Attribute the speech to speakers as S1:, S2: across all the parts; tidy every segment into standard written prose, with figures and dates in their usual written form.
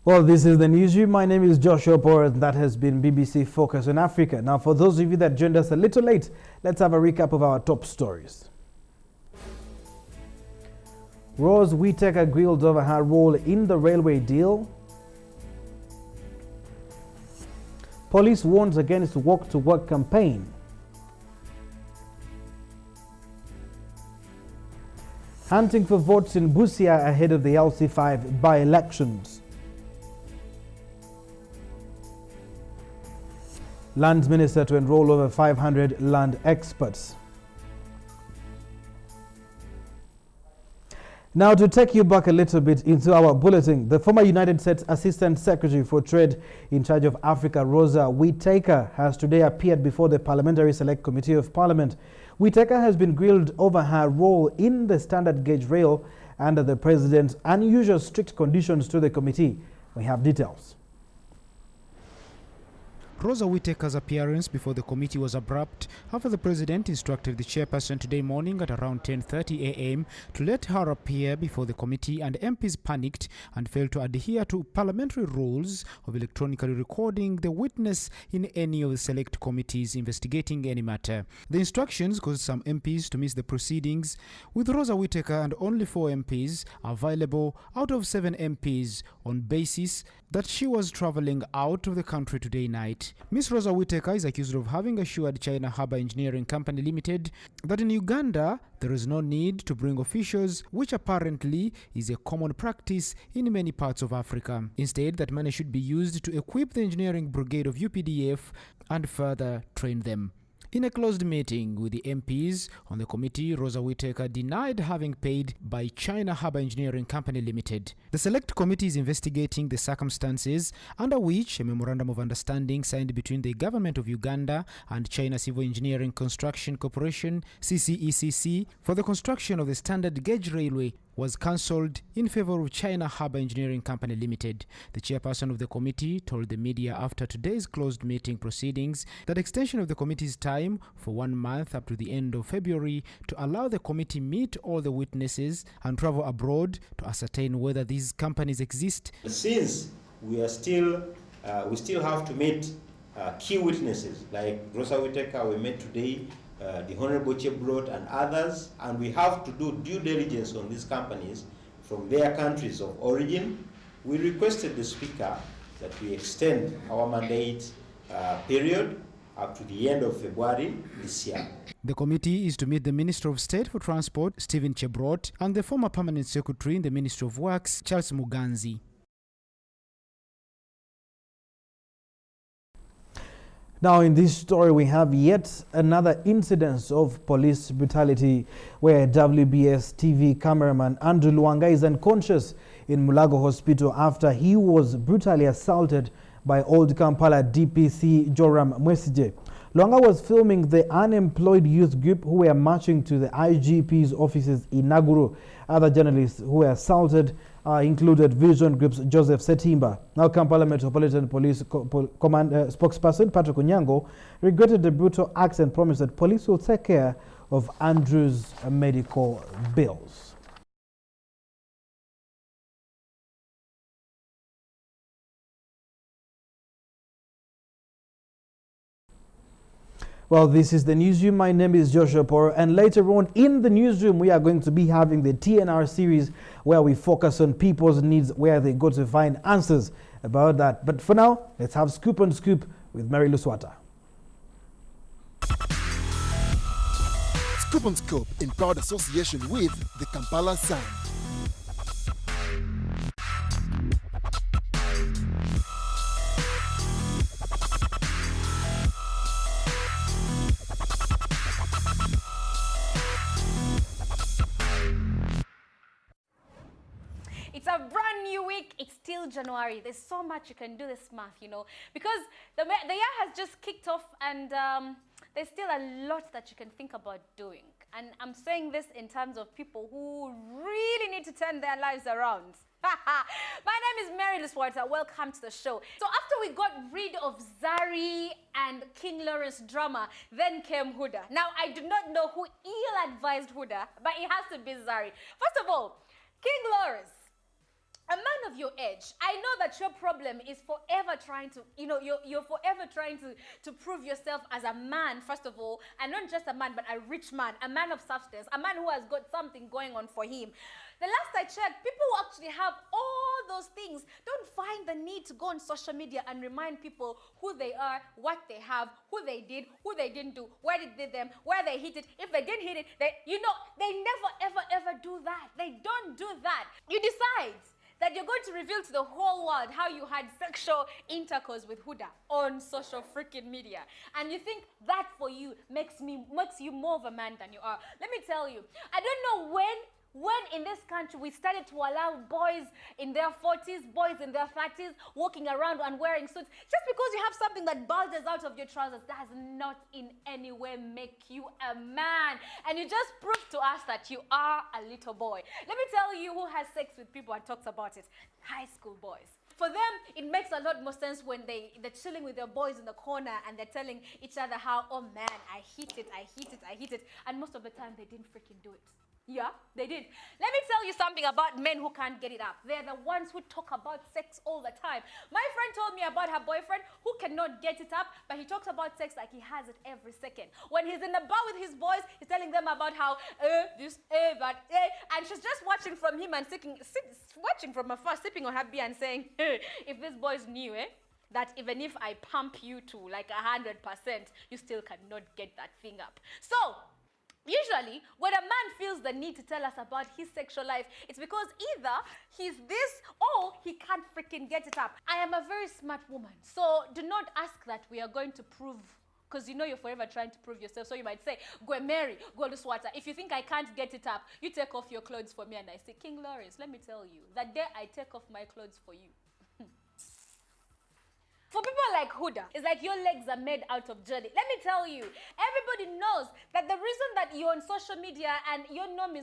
S1: Well, this is the newsroom. My name is Joshua Poro, and that has been BBC Focus on Africa. Now, for those of you that joined us a little late, let's have a recap of our top stories. Rose Whittaker grilled over her role in the railway deal. Police warns against walk-to-work campaign. Hunting for votes in Busia ahead of the LC5 by-elections. Land Minister to enroll over 500 land experts. Now, to take you back a little bit into our bulletin, the former United States Assistant Secretary for Trade in charge of Africa, Rosa Whittaker, has today appeared before the Parliamentary Select Committee of Parliament. Whittaker has been grilled over her role in the standard gauge rail under the President's unusual strict conditions to the committee. We have details.
S2: Rosa Whittaker's appearance before the committee was abrupt after the President instructed the chairperson today morning at around 10:30 a.m. to let her appear before the committee, and MPs panicked and failed to adhere to parliamentary rules of electronically recording the witness in any of the select committees investigating any matter. The instructions caused some MPs to miss the proceedings, with Rosa Whittaker and only 4 MPs available out of 7 MPs on basis that she was traveling out of the country today night. Ms. Rosa Whittaker is accused of having assured China Harbour Engineering Company Limited that in Uganda there is no need to bring officials, which apparently is a common practice in many parts of Africa. Instead, that money should be used to equip the engineering brigade of UPDF and further train them. In a closed meeting with the MPs on the committee, Rosa Whittaker denied having paid by China Harbour Engineering Company Limited. The Select Committee is investigating the circumstances under which a memorandum of understanding signed between the government of Uganda and China Civil Engineering Construction Corporation, CCECC, for the construction of the standard gauge railway was cancelled in favor of China Harbour Engineering Company Limited. The chairperson of the committee told the media after today's closed meeting proceedings that extension of the committee's time for 1 month up to the end of February to allow the committee meet all the witnesses and travel abroad to ascertain whether these companies exist.
S3: Since we still have to meet key witnesses like Rosa Whittaker we met today, the Honorable Chebrot and others, and we have to do due diligence on these companies from their countries of origin, we requested the Speaker that we extend our mandate period up to the end of February this year.
S2: The committee is to meet the Minister of State for Transport, Stephen Chebrot, and the former Permanent Secretary in the Ministry of Works, Charles Muganzi.
S1: Now, in this story, we have yet another incidence of police brutality where WBS TV cameraman Andrew Luanga is unconscious in Mulago Hospital after he was brutally assaulted by Old Kampala DPC Joram Mwesije. Luanga was filming the unemployed youth group who were marching to the IGP's offices in Naguru. Other journalists who were assaulted included Vision Group's Joseph Setimba. Now, Kampala Metropolitan Police spokesperson Patrick Onyango regretted the brutal acts and promised that police will take care of Andrew's medical bills. Well, this is the newsroom. My name is Joshua Poro, and later on in the newsroom, we are going to be having the TNR series where we focus on people's needs, where they go to find answers about that. But for now, let's have Scoop on Scoop with Mary Luswata.
S4: Scoop on Scoop in proud association with the Kampala Sun.
S5: It's a brand new week. It's still January. There's so much you can do this month, you know, because the year has just kicked off, and there's still a lot that you can think about doing. And I'm saying this in terms of people who really need to turn their lives around. My name is Mary Luswata. Welcome to the show. So after we got rid of Zari and King Lawrence drama, then came Huda. Now, I do not know who ill-advised Huda, but it has to be Zari. First of all, King Lawrence, a man of your age, I know that your problem is forever trying to, you're forever trying to prove yourself as a man, first of all, and not just a man, but a rich man, a man of substance, a man who has got something going on for him. The last I checked, people who actually have all those things don't find the need to go on social media and remind people who they are, what they have, who they did, who they didn't do, where they did them, where they hit it. If they didn't hit it, they never, ever do that. They don't do that. You decide that you're going to reveal to the whole world how you had sexual intercourse with Huda on social freaking media. And you think that for you makes you more of a man than you are. Let me tell you, I don't know when in this country we started to allow boys in their 40s, boys in their 30s, walking around and wearing suits. Just because you have something that bulges out of your trousers does not in any way make you a man. And you just prove to us that you are a little boy. Let me tell you who has sex with people and talks about it. High school boys. For them, it makes a lot more sense when they're chilling with their boys in the corner and they're telling each other how, oh man, I hit it. And most of the time, they didn't freaking do it. Yeah, they did. Let me tell you something about men who can't get it up. They're the ones who talk about sex all the time. My friend told me about her boyfriend who cannot get it up, but he talks about sex like he has it every second. When he's in the bar with his boys, he's telling them about how, that, and she's just watching from him and watching from afar, sipping on her beer and saying, if these boys knew, that even if I pump you to like 100%, you still cannot get that thing up. So, usually, when a man feels the need to tell us about his sexual life, it's because either he's this or he can't freaking get it up. I am a very smart woman, so do not ask that we are going to prove, because you know you're forever trying to prove yourself. So you might say, go Mary, go to Swatter. If you think I can't get it up, you take off your clothes for me. And I say, King Lawrence, let me tell you, that day I take off my clothes for you. For people like Huda, it's like your legs are made out of jelly. Let me tell you, everybody knows that the reason that you're on social media and your name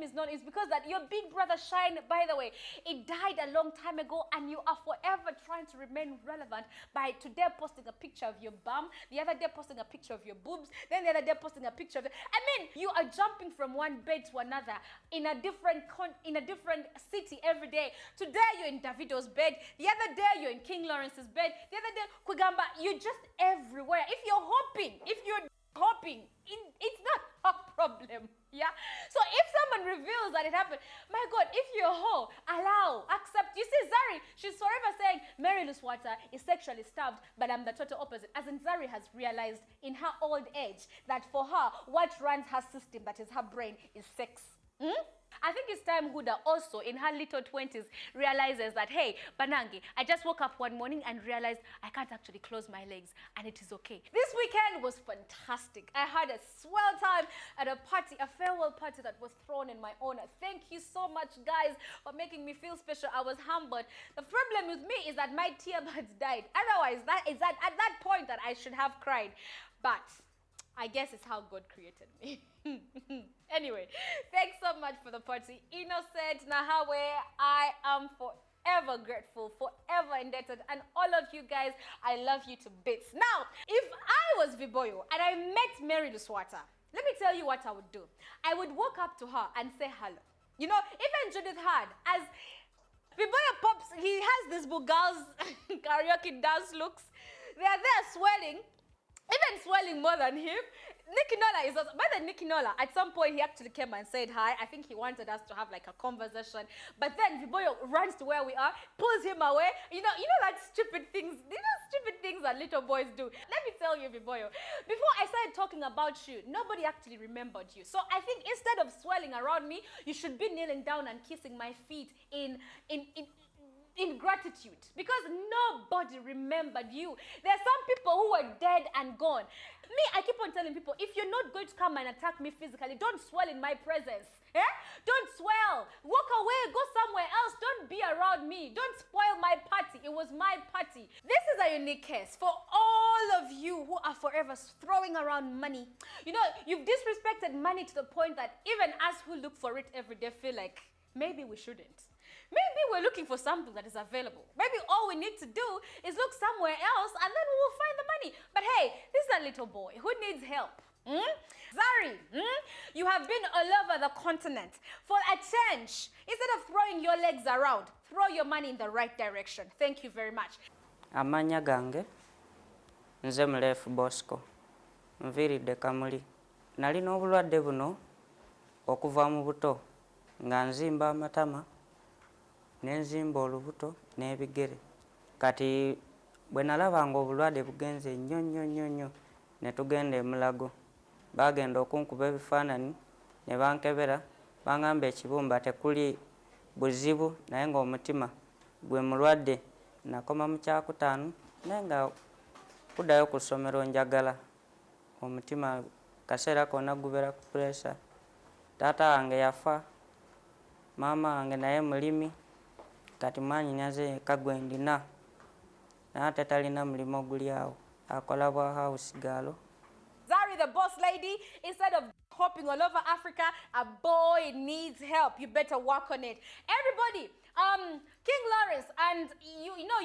S5: is known is because that your big brother Shine, by the way, it died a long time ago, and you are forever trying to remain relevant by today posting a picture of your bum, the other day posting a picture of your boobs, then the other day posting a picture of it. I mean, you are jumping from one bed to another in a different city every day. Today you're in Davido's bed, the other day you're in King Lawrence's bed, the other day, Kugamba, you're just everywhere. If you're hopping, it's not a problem, yeah? So if someone reveals that it happened, my God, if you're a hoe, allow, accept. You see, Zari, she's forever saying, Mary Luswata is sexually starved, but I'm the total opposite. As in, Zari has realized in her old age that for her, what runs her system, that is her brain, is sex. I think it's time Huda also in her little 20s realizes that, hey, Banangi, I just woke up one morning and realized I can't actually close my legs, and it is okay. This weekend was fantastic. I had a swell time at a party, a farewell party that was thrown in my honor. Thank you so much, guys, for making me feel special. I was humbled. The problem with me is that my tear buds died. Otherwise, at that point that I should have cried. But I guess it's how God created me. Anyway, thanks so much for the party. Innocent, Nahawe, I am forever grateful, forever indebted. And all of you guys, I love you to bits. Now, if I was Viboyo and I met Mary Luswata, let me tell you what I would do. I would walk up to her and say hello. You know, even Judith had, as Viboyo pops, he has this Bugal's karaoke dance looks. They are there swelling. Even swelling more than him. Nicky Nola is also, by the Nicky Nola, at some point he actually came and said hi. I think he wanted us to have like a conversation. But then Viboyo runs to where we are, pulls him away. You know that stupid things that little boys do. Let me tell you, Viboyo, before I started talking about you, nobody actually remembered you. So I think instead of swelling around me, you should be kneeling down and kissing my feet in gratitude, because nobody remembered you. There are some people who are dead and gone. Me, I keep on telling people, if you're not going to come and attack me physically, don't swell in my presence. Don't swell. Walk away, go somewhere else. Don't be around me. Don't spoil my party. It was my party. This is a unique case for all of you who are forever throwing around money. You know, you've disrespected money to the point that even us who look for it every day feel like maybe we shouldn't. Maybe we're looking for something that is available. Maybe all we need to do is look somewhere else and then we will find the money. But hey, this is a little boy who needs help. Zari, you have been all over the continent. For a change, instead of throwing your legs around, throw your money in the right direction. Thank you very much.
S6: Amanya gange, nze Mlefu Bosco, nviridde Kamuli. Nali n'obulwadde buno okuva mu buto nga nzimba amatama, nenzimba olubuto n'ebigere. Kati bwe nalabanga obulwadde bugenze nnyo ne tugenda e Mulago. Bagenda okunkuba ebifaananyi ne bankebera bangamba ekibumba tekuli buzibu naye ng'omutima gwe mulwadde. Nakoma mu kyakutaano naye nga kuddayo ku ssomero njagala. Omutima kaseera konna gubeera ku pureesa. Taata wange yafa, maama wange naye mulimi, kati mwannyinaze yekka gwe ndina naye ate talina mulimo guli awo, akola bwa house girl.
S5: Zari, the boss lady, instead of hopping all over Africa, a boy needs help. You better work on it. Everybody, King Lawrence, and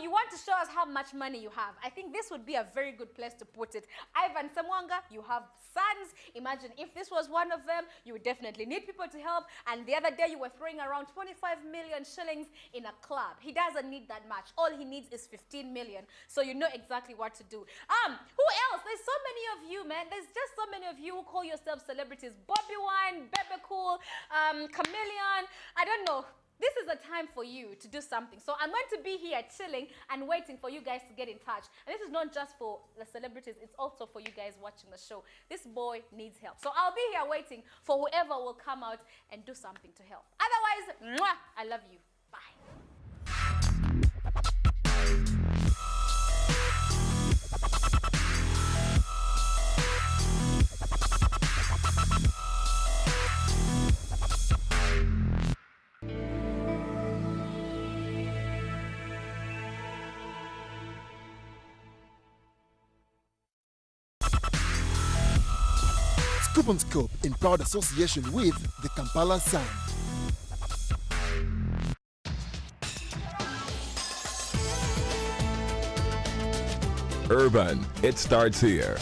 S5: you want to show us how much money you have. I think this would be a very good place to put it. Ivan Samwanga, you have sons. Imagine if this was one of them, you would definitely need people to help. And the other day you were throwing around 25 million shillings in a club. He doesn't need that much. All he needs is 15 million. So you know exactly what to do. Who else? There's so many of you, man. There's just so many of you who call yourselves celebrities. Bobby Wine, Bebe Cool, Chameleon. I don't know. This is a time for you to do something. So I'm going to be here chilling and waiting for you guys to get in touch. And this is not just for the celebrities, it's also for you guys watching the show. This boy needs help. So I'll be here waiting for whoever will come out and do something to help. Otherwise, mwah, I love you. Bye.
S4: Scoop on Scoop in proud association with the Kampala Sun.
S7: Urban, it starts here.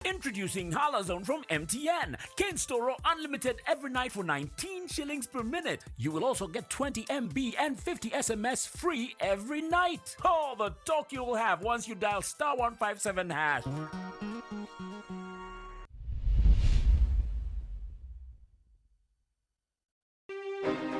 S8: Introducing Hala Zone from MTN. Cane Store unlimited every night for 19 shillings per minute. You will also get 20 MB and 50 SMS free every night. Oh, the talk you will have once you dial *157#.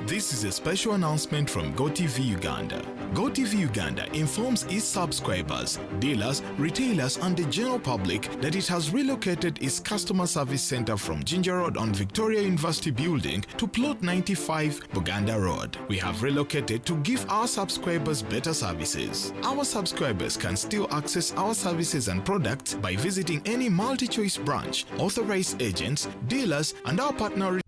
S9: This is a special announcement from GoTV Uganda. GoTV Uganda informs its subscribers, dealers, retailers and the general public that it has relocated its customer service center from Ginger Road on Victoria University Building to Plot 95 Buganda Road. We have relocated to give our subscribers better services. Our subscribers can still access our services and products by visiting any multi-choice branch, authorized agents, dealers and our partner